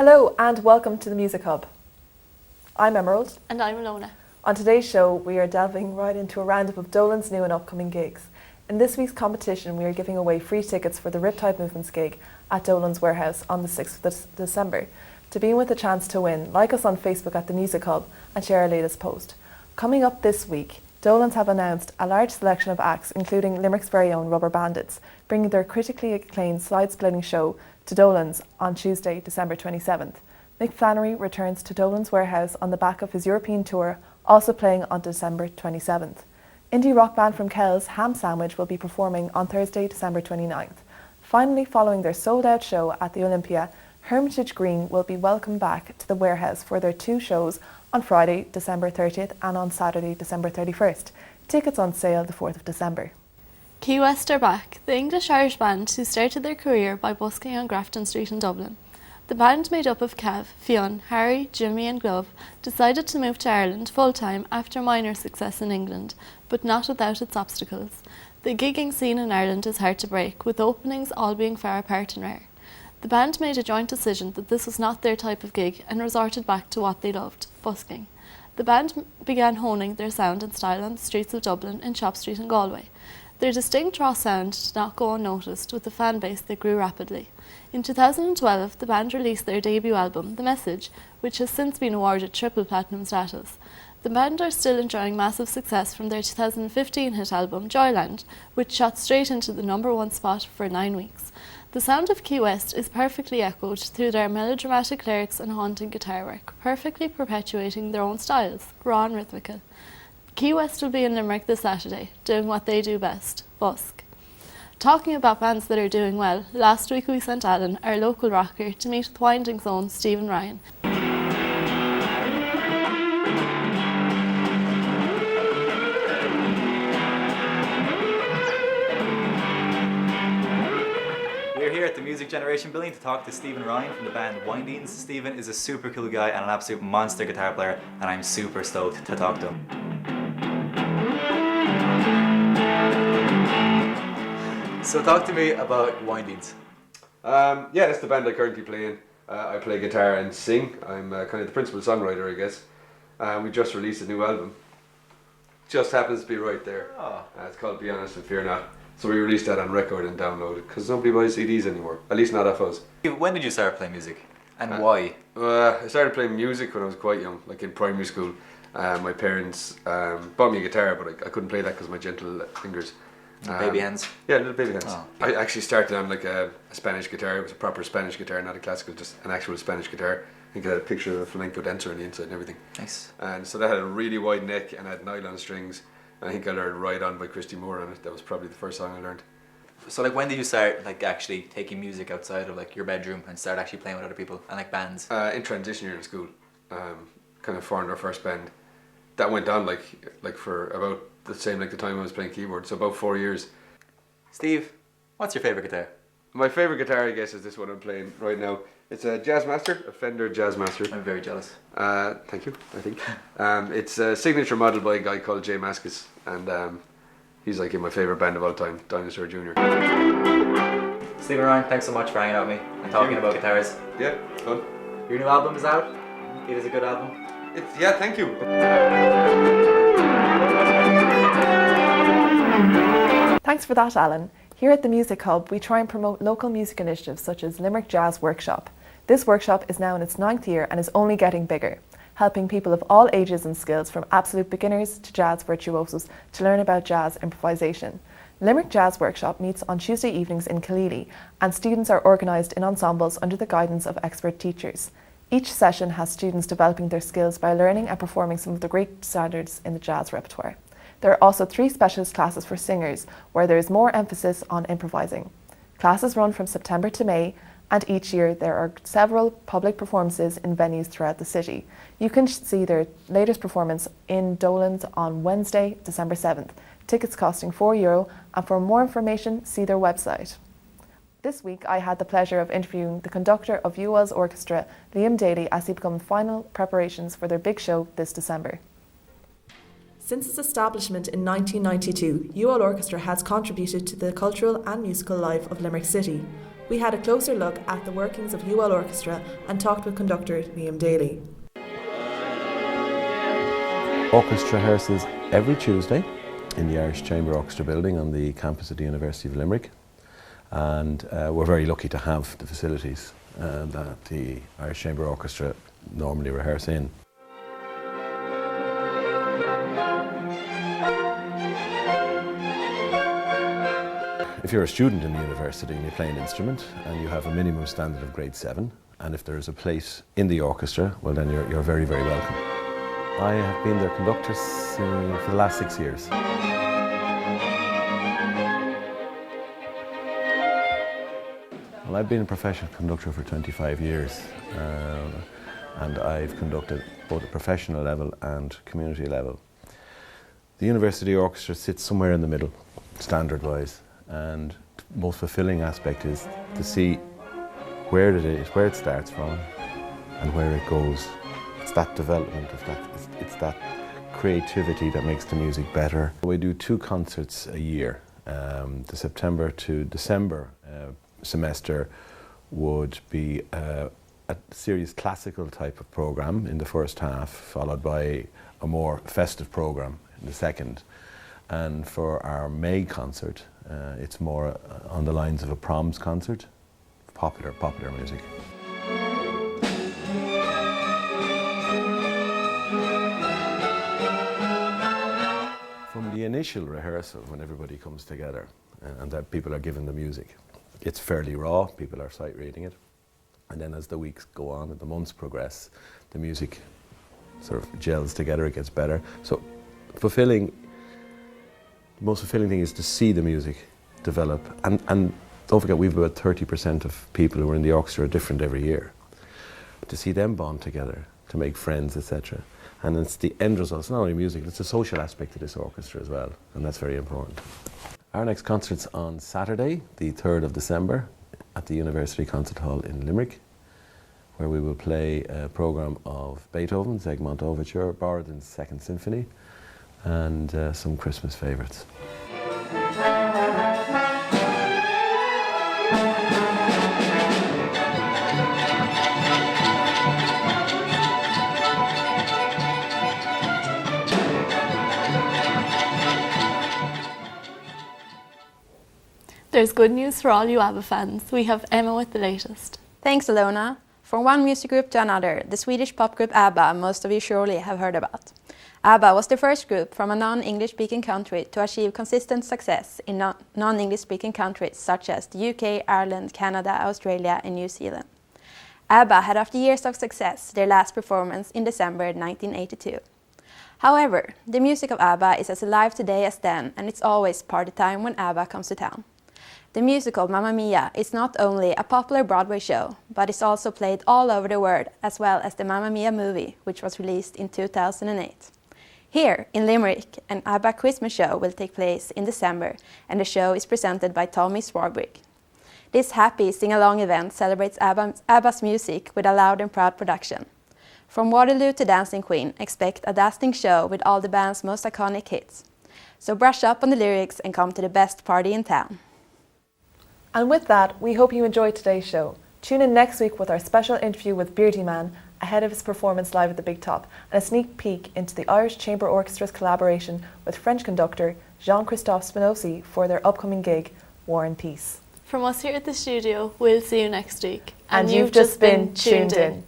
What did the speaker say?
Hello and welcome to the Music Hub. I'm Emerald. And I'm Alona. On today's show, we are delving right into a roundup of Dolan's new and upcoming gigs. In this week's competition, we are giving away free tickets for the Riptide Movements gig at Dolans Warehouse on the 6th of December. To be in with a chance to win, like us on Facebook at the Music Hub and share our latest post. Coming up this week, Dolans have announced a large selection of acts, including Limerick's very own Rubber Bandits, bringing their critically acclaimed side-splitting show to Dolans on Tuesday, December 27th. Mick Flannery returns to Dolans Warehouse on the back of his European tour, also playing on December 27th. Indie rock band from Kells, Ham Sandwich, will be performing on Thursday, December 29th. Finally, following their sold-out show at the Olympia, Hermitage Green will be welcomed back to the Warehouse for their two shows on Friday, December 30th and on Saturday, December 31st. Tickets on sale the 4th of December. Key West are back, the English-Irish band who started their career by busking on Grafton Street in Dublin. The band, made up of Kev, Fionn, Harry, Jimmy and Glove, decided to move to Ireland full-time after minor success in England, but not without its obstacles. The gigging scene in Ireland is hard to break, with openings all being far apart and rare. The band made a joint decision that this was not their type of gig and resorted back to what they loved, busking. The band began honing their sound and style on the streets of Dublin in Shop Street and Galway. Their distinct raw sound did not go unnoticed, with a fan base that grew rapidly. In 2012, the band released their debut album, The Message, which has since been awarded triple platinum status. The band are still enjoying massive success from their 2015 hit album, Joyland, which shot straight into the #1 spot for 9 weeks. The sound of Key West is perfectly echoed through their melodramatic lyrics and haunting guitar work, perfectly perpetuating their own styles, raw and rhythmical. Key West will be in Limerick this Saturday, doing what they do best, busk. Talking about bands that are doing well, last week we sent Alan, our local rocker, to meet with Winding Zone's Stephen Ryan. We're here at the Music Generation building to talk to Stephen Ryan from the band Windings. Stephen is a super cool guy and an absolute monster guitar player, and I'm super stoked to talk to him. So talk to me about Windings. Yeah, that's the band I currently play in. I play guitar and sing. I'm kind of the principal songwriter, I guess. We just released a new album. Just happens to be right there. Oh. It's called Be Honest and Fear Not. So we released that on record and downloaded because nobody buys CDs anymore. At least not off us. When did you start playing music, and why? I started playing music when I was quite young, like in primary school. My parents bought me a guitar, but I couldn't play that because of my gentle fingers. Baby hands? Yeah, little baby hands. Oh. I actually started on like a Spanish guitar. It was a proper Spanish guitar, not a classical, just an actual Spanish guitar. I think it had a picture of a flamenco dancer on the inside and everything. Nice. And so that had a really wide neck and had nylon strings. And I think I learned Ride On by Christy Moore on it. That was probably the first song I learned. So like, when did you start like actually taking music outside of like your bedroom and start actually playing with other people and like bands? In transition year in school, kind of formed our first band. That went on like for about the same like the time I was playing keyboard, so about 4 years. Steve, what's your favourite guitar? My favourite guitar, I guess, is this one I'm playing right now. It's a Jazzmaster, a Fender Jazzmaster. I'm very jealous. Thank you, I think. It's a signature model by a guy called Jay Mascis, and he's like in my favourite band of all time, Dinosaur Jr. Stephen Ryan, thanks so much for hanging out with me and talking about guitars. Yeah, fun. Your new album is out. It is a good album. Yeah, thank you. Thanks for that, Alan. Here at the Music Hub, we try and promote local music initiatives such as Limerick Jazz Workshop. This workshop is now in its 9th year and is only getting bigger, helping people of all ages and skills, from absolute beginners to jazz virtuosos, to learn about jazz improvisation. Limerick Jazz Workshop meets on Tuesday evenings in Killeely, and students are organised in ensembles under the guidance of expert teachers. Each session has students developing their skills by learning and performing some of the great standards in the jazz repertoire. There are also 3 specialist classes for singers, where there is more emphasis on improvising. Classes run from September to May, and each year there are several public performances in venues throughout the city. You can see their latest performance in Dolans on Wednesday, December 7th. Tickets costing €4, and for more information, see their website. This week I had the pleasure of interviewing the conductor of UL's orchestra, Liam Daly, as he began final preparations for their big show this December. Since its establishment in 1992, UL Orchestra has contributed to the cultural and musical life of Limerick City. We had a closer look at the workings of UL Orchestra and talked with conductor Liam Daly. Orchestra rehearses every Tuesday in the Irish Chamber Orchestra building on the campus of the University of Limerick, and we're very lucky to have the facilities that the Irish Chamber Orchestra normally rehearse in. If you're a student in the university and you play an instrument and you have a minimum standard of grade 7, and if there's a place in the orchestra, well then you're very, very welcome. I have been their conductor for the last 6 years. Well, I've been a professional conductor for 25 years, and I've conducted both at professional level and community level. The university orchestra sits somewhere in the middle, standard-wise. And the most fulfilling aspect is to see where it is, where it starts from and where it goes. It's that development of that, it's that creativity that makes the music better. We do 2 concerts a year. The September to December semester would be a serious classical type of programme in the first half, followed by a more festive programme in the second. And for our May concert, it's more on the lines of a proms concert, popular music. From the initial rehearsal, when everybody comes together and that people are given the music, it's fairly raw, people are sight reading it. And then as the weeks go on and the months progress, the music sort of gels together, it gets better. So the most fulfilling thing is to see the music develop, and don't forget we've about 30% of people who are in the orchestra are different every year. To see them bond together, to make friends, etc. And it's the end result, it's not only music, it's the social aspect of this orchestra as well, and that's very important. Our next concert's on Saturday, the 3rd of December, at the University Concert Hall in Limerick, where we will play a programme of Beethoven's Egmont Overture, Borodin's Second Symphony, and some Christmas favourites. There's good news for all you ABBA fans. We have Emma with the latest. Thanks, Alona. From one music group to another, the Swedish pop group ABBA most of you surely have heard about. ABBA was the first group from a non-English speaking country to achieve consistent success in non-English speaking countries such as the UK, Ireland, Canada, Australia and New Zealand. ABBA had, after years of success, their last performance in December 1982. However, the music of ABBA is as alive today as then, and it's always party time when ABBA comes to town. The musical Mamma Mia is not only a popular Broadway show, but it's also played all over the world, as well as the Mamma Mia movie, which was released in 2008. Here in Limerick, an ABBA Christmas show will take place in December, and the show is presented by Tommy Swarbrick. This happy sing-along event celebrates ABBA's music with a loud and proud production. From Waterloo to Dancing Queen, expect a dazzling show with all the band's most iconic hits. So brush up on the lyrics and come to the best party in town. And with that, we hope you enjoyed today's show. Tune in next week with our special interview with Beardy Man ahead of his performance live at the Big Top, and a sneak peek into the Irish Chamber Orchestra's collaboration with French conductor Jean-Christophe Spinozzi for their upcoming gig, War and Peace. From us here at the studio, we'll see you next week. And you've just been tuned in.